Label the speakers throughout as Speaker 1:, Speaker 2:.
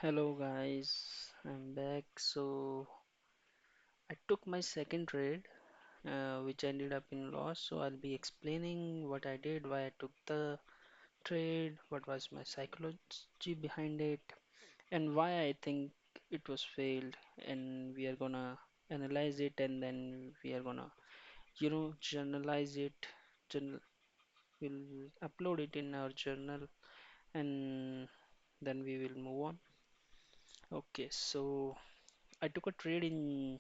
Speaker 1: Hello guys, I'm back. So I took my second trade, which ended up in loss. So I'll be explaining what I did, why I took the trade, what was my psychology behind it, and why I think it was failed. And we are gonna analyze it, and then we are gonna, journalize it. Journal, we'll upload it in our journal, and then we will move on. Okay, so I took a trade in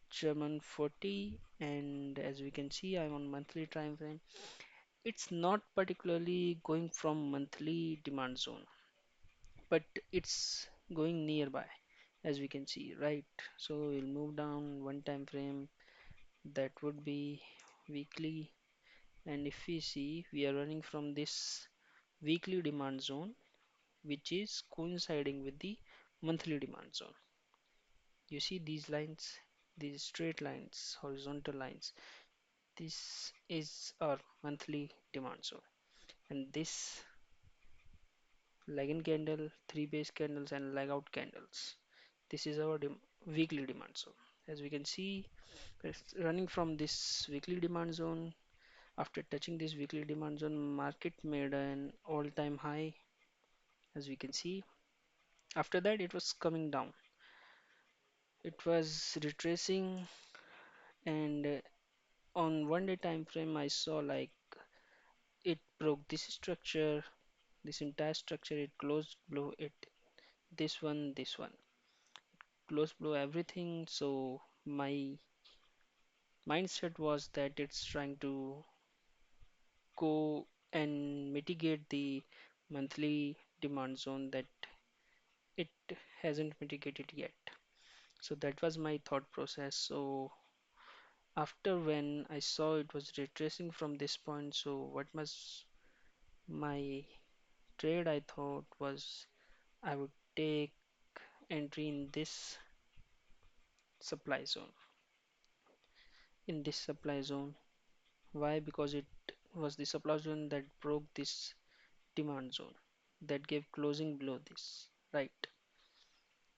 Speaker 1: German 40, and as we can see I'm on monthly time frame. It's not particularly going from monthly demand zone, but it's going nearby, as we can see, right? So we'll move down one time frame, that would be weekly, and if we see, we are running from this weekly demand zone, which is coinciding with the monthly demand zone. You see these lines, these straight lines, horizontal lines. This is our monthly demand zone, and this leg in candle, three base candles, and leg out candles. This is our weekly demand zone. As we can see, it's running from this weekly demand zone. After touching this weekly demand zone, market made an all-time high. As we can see, after that it was coming down. It was retracing, and on 1 day time frame, I saw like it broke this structure, this entire structure. It closed below it, this one closed below everything. So my mindset was that it's trying to go and mitigate the monthly demand zone that it hasn't mitigated yet. So that was my thought process. So after when I saw it was retracing from this point, so what was my trade? I thought was I would take entry in this supply zone, Why? Because it was the supply zone that broke this demand zone, that gave closing below this, right?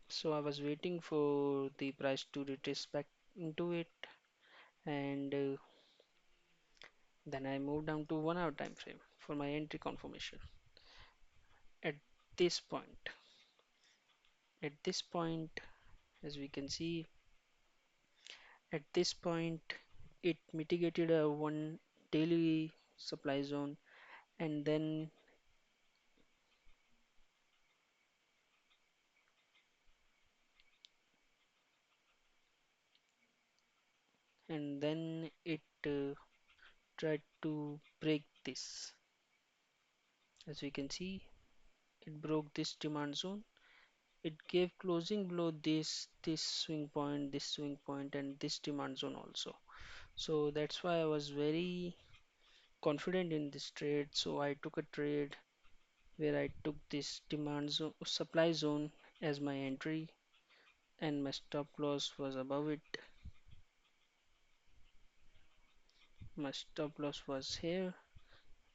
Speaker 1: So I was waiting for the price to retrace back into it, and then I moved down to 1 hour time frame for my entry confirmation. At this point, at this point, as we can see, at this point, it mitigated a one daily supply zone, and then it tried to break this. As we can see, it broke this demand zone. It gave closing below this swing point, and this demand zone also. So that's why I was very confident in this trade. So I took a trade where I took this demand zone, supply zone as my entry, and my stop loss was above it. My stop loss was here,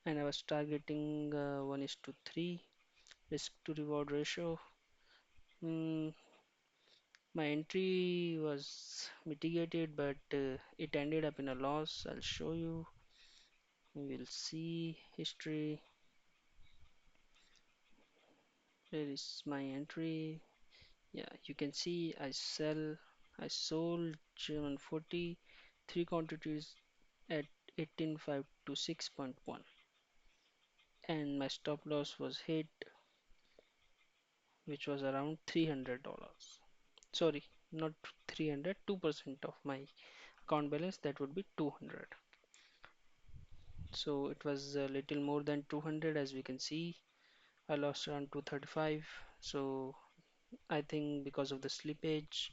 Speaker 1: and I was targeting 1:3 risk to reward ratio. Mm, my entry was mitigated, but it ended up in a loss. I'll show you. We'll see history. Where is my entry? Yeah, you can see I sold German 40, three quantities at 18.5 to 6.1, and my stop loss was hit, which was around $300. Sorry, not 300, 2% of my account balance, that would be 200. So it was a little more than 200. As we can see, I lost around 235. So I think because of the slippage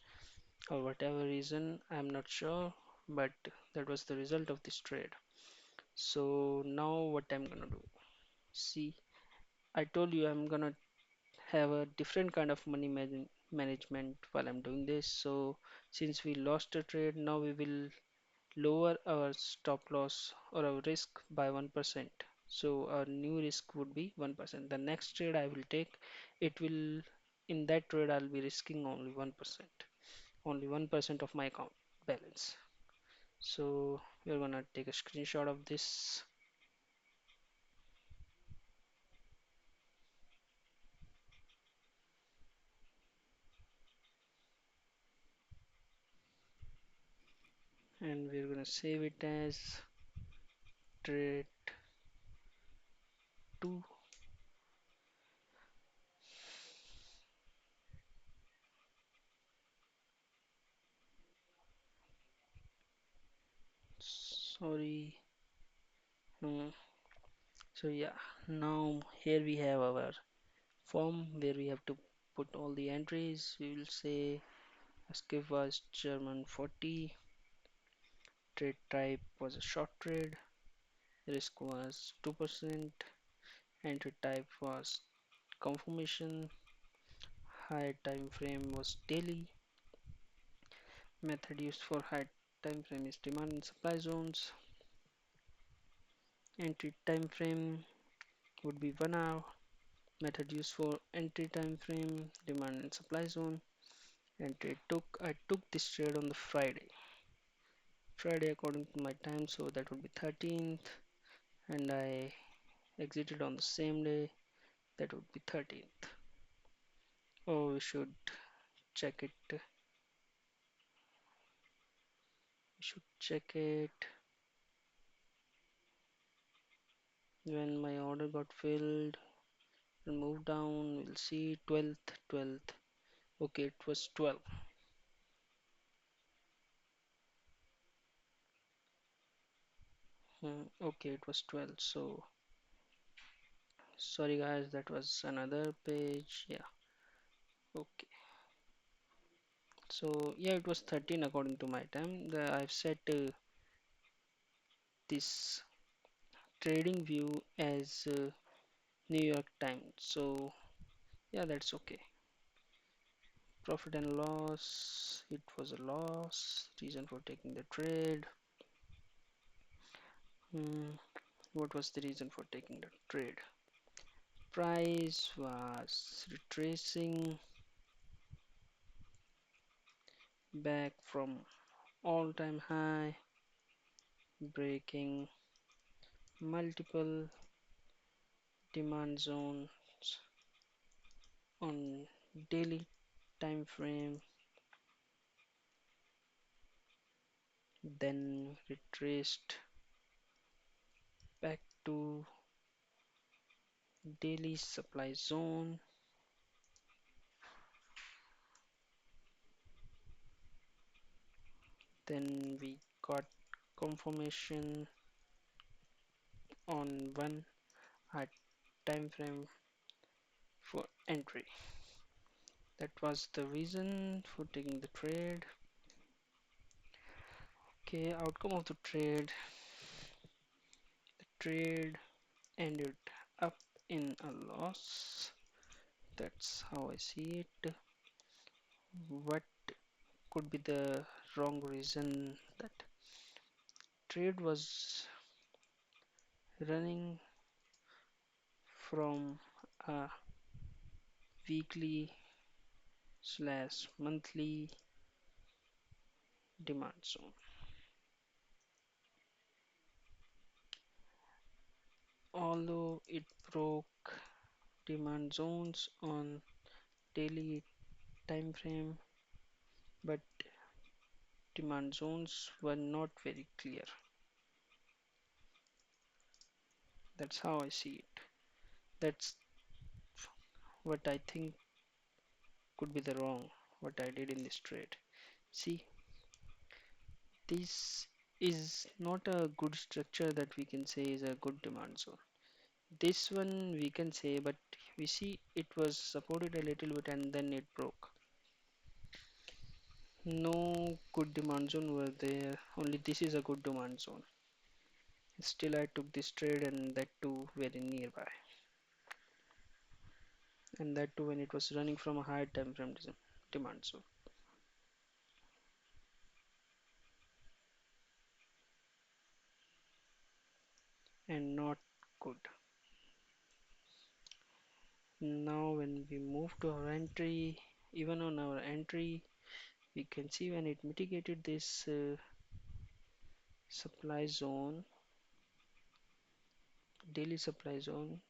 Speaker 1: or whatever reason, I'm not sure, but that was the result of this trade. So now what I'm gonna do, see, I told you I'm gonna have a different kind of money management while I'm doing this. So since we lost a trade, now we will lower our stop loss or our risk by 1%. So a new risk would be 1%. The next trade I will take, it will, in that trade I'll be risking only 1%, only 1% of my account balance. So we're gonna take a screenshot of this, and we're gonna save it as trade 2. Sorry. Hmm. So yeah, now here we have our form where we have to put all the entries. We will say skip was German 40, trade type was a short trade, risk was 2%, entry type was confirmation, high time frame was daily, method used for high time frame is demand and supply zones, entry time frame would be 1 hour, method used for entry time frame, demand and supply zone, entry I took this trade on the Friday according to my time, so that would be 13th, and I exited on the same day, that would be 13th. Oh, we should check it. We should check it when my order got filled. We'll move down. We'll see 12th, 12th. Okay, it was 12. Okay, it was 12. So sorry guys, that was another page. Yeah. Okay. So yeah, it was 13 according to my time. I've set this trading view as New York time. So yeah, that's okay. Profit and loss, it was a loss. Reason for taking the trade. Hmm, what was the reason for taking the trade? Price was retracing back from all-time high, breaking multiple demand zones on daily time frame, then retraced back to daily supply zone, then we got confirmation on 1 hour time frame for entry. That was the reason for taking the trade. Okay, outcome of the trade. The trade ended up in a loss. That's how I see it. What could be the wrong reason? That trade was running from a weekly slash monthly demand zone. Although it broke demand zones on daily time frame, but demand zones were not very clear. That's how I see it. That's what I think could be the wrong what I did in this trade. See, this is not a good structure that we can say is a good demand zone. This one we can say, but we see it was supported a little bit and then it broke. No good demand zone were there, only this is a good demand zone. Still I took this trade, and that too very nearby, and that too when it was running from a higher time frame demand zone. And not good. Now when we move to our entry, even on our entry, we can see when it mitigated this supply zone, daily supply zone,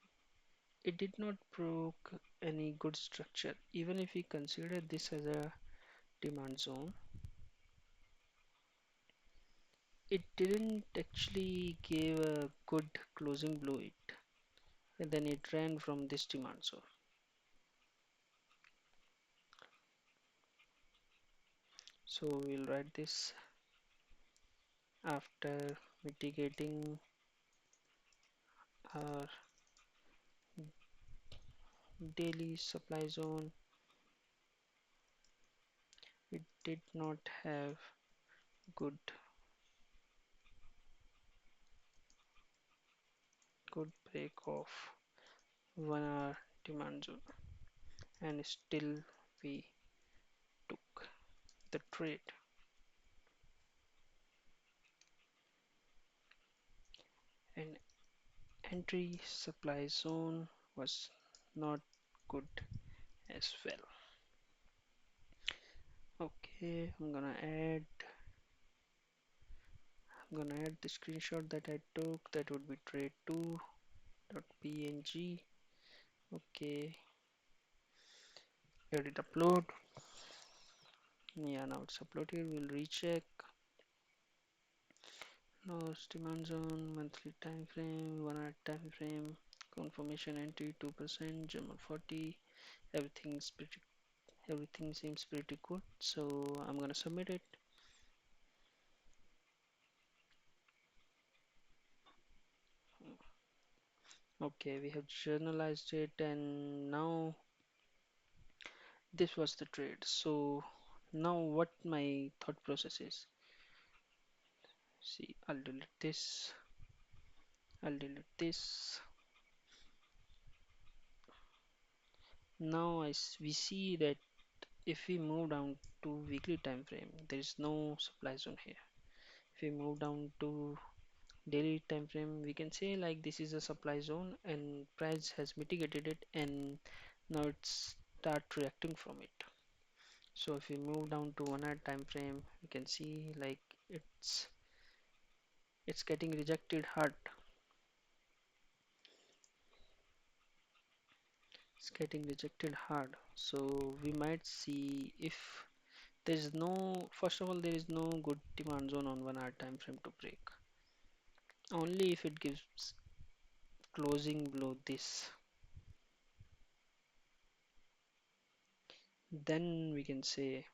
Speaker 1: it did not broke any good structure. Even if we consider this as a demand zone, it didn't actually give a good closing below it, and then it ran from this demand zone. So we'll write this after mitigating our daily supply zone. It did not have good good break of 1 hour demand zone, and still we took the trade. And entry supply zone was not good as well. Okay, I'm gonna add the screenshot that I took. That would be trade2.png. Okay, let it upload. Yeah, now it's uploaded. We'll recheck. Loss demand zone, monthly time frame, 1 hour time frame, confirmation entry 2%, German 40. Everything's pretty, everything seems pretty good. So I'm gonna submit it. Okay, we have journalized it, and now this was the trade. So now what my thought process is. See, I'll delete this. Now we see that if we move down to weekly time frame, there is no supply zone here. If we move down to daily time frame, we can say like this is a supply zone and price has mitigated it, and now it's start reacting from it. So if we move down to 1 hour time frame, we can see like it's getting rejected hard. It's getting rejected hard. So we might see if there is no, first of all, there is no good demand zone on 1 hour time frame to break. Only if it gives closing below this, then we can say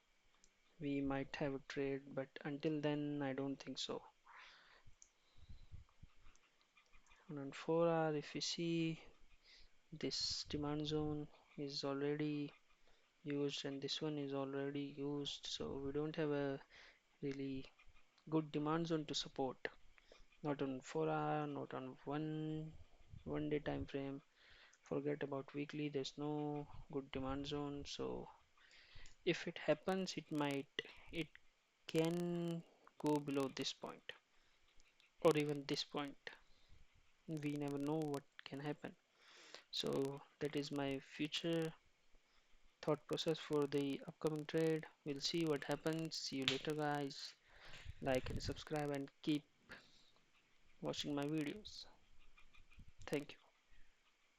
Speaker 1: we might have a trade, but until then I don't think so. And on 4 hour, if we see this demand zone is already used and this one is already used, so we don't have a really good demand zone to support. Not on 4 hour, not on one day time frame. Forget about weekly, there's no good demand zone. So if it happens, it can go below this point or even this point. We never know what can happen. So that is my future thought process for the upcoming trade. We'll see what happens. See you later, guys. Like and subscribe and keep watching my videos. Thank you.